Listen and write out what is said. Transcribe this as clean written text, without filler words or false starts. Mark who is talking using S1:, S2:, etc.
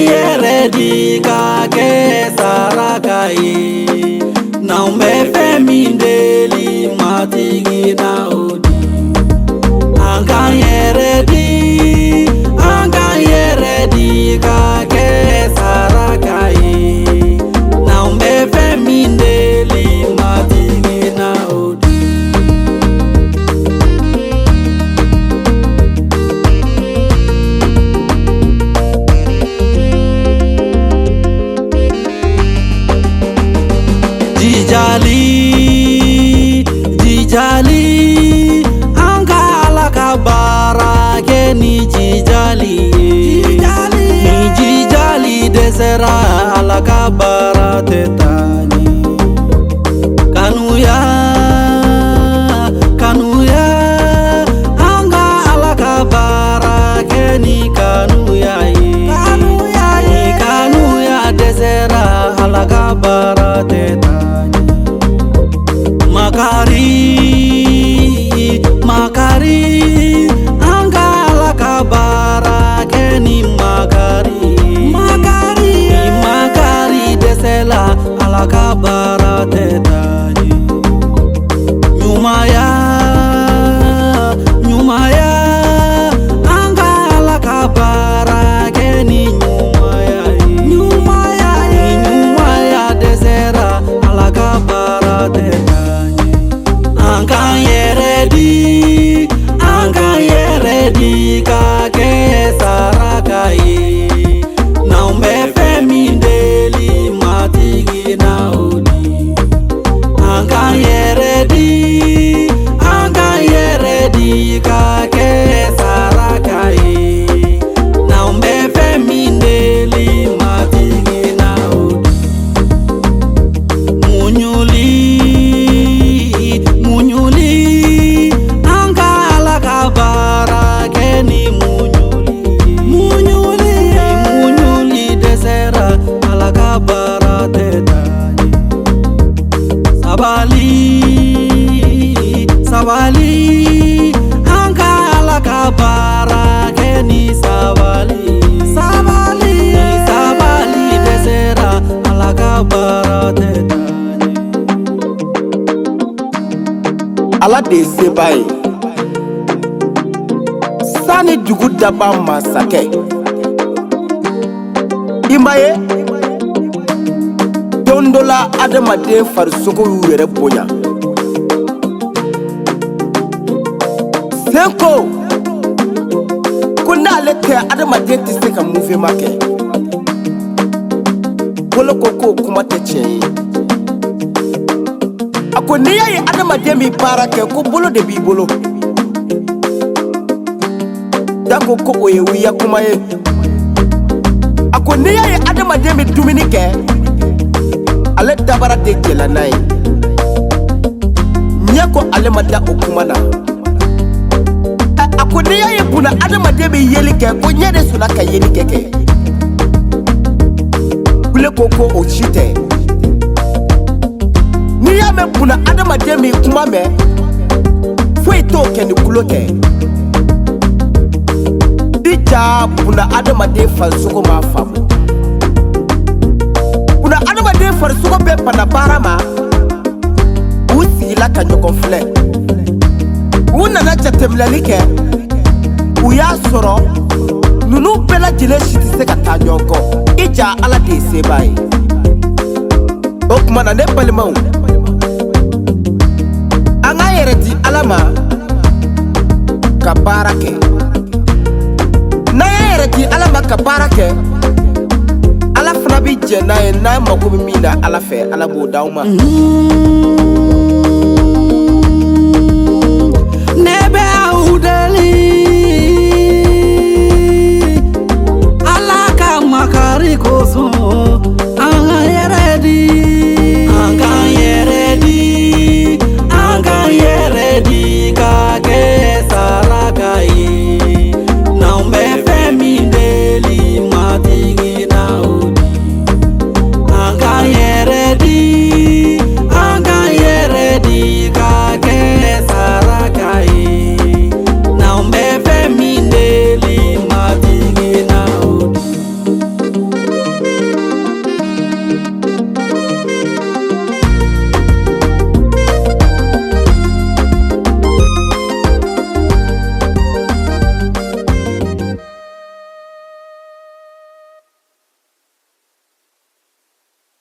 S1: yeredi kake sarakai na umbefe mindeli matigi na odi anga yeredi kake sarakai na umbefe mindeli matigi na odi Jijali anga ala kabara ke ni jijali desera ala kabara tetani kanuya anga ala kabara ke ni kanuya desera ala kabara tetani Makari angala kabara keni makari desela ala kabara tetani nyumaya angala kabara keni nyumaya desera ala kabara tetani anga yeredi kake sarakai na umbefe mindeli matigi na odi anga yeredi kake sarakai na umbefe mindeli matigi na odi munyuli angala kabara keni munyuli desera ala kabara tetani sabali angala kabara keni sabali desera ala kabara tetani
S2: ala de sebai sani dugu daba masake imaye dondola adamaden farisogo yɛrɛ bonya senko ko n'ale tɛ adamaden tɛ se ka mouvement kɛ bolo ko kuma tɛ tiɲɛ ye a ko n'i y'a ye adamaden bɛ baara kɛ ko bolo de b'i bolo danko ko o ye wiya kuma ye a ko n'i y'a ye adamaden bɛ dumuni kɛ ale dabara tɛ jɛla n'a ye ɲɛ ko ale ma da o kuma na a ko n'i y'a ye buna adamaden bɛ yeli kɛ ko ɲɛ de sɔnna ka yeli kɛ kule ko o si tɛ n'i y'a mɛn buna adamaden bɛ kuma mɛn foyi t'o kɛ ni kulo tɛ dija buna adamaden farisogo m'a faamu buna adamaden farisogo bɛ bana baara ma u sigila ka ɲɔgɔn filɛ u nana jateminɛli kɛ u y'a sɔrɔ ninnu bɛɛ lajɛlen si tɛ se ka taa ɲɔgɔn kɔ ija ala de ye sebaa ye o tuma na ne balimaw an k'an yɛrɛ di ala ma ka baara kɛ n'an y'an yɛrɛ di ala ma ka baara kɛ ala fana bɛ jɛ n'a ye n'an mago bɛ min na ala fɛ ala b'o d'anw ma.
S1: Ne bɛ aw deli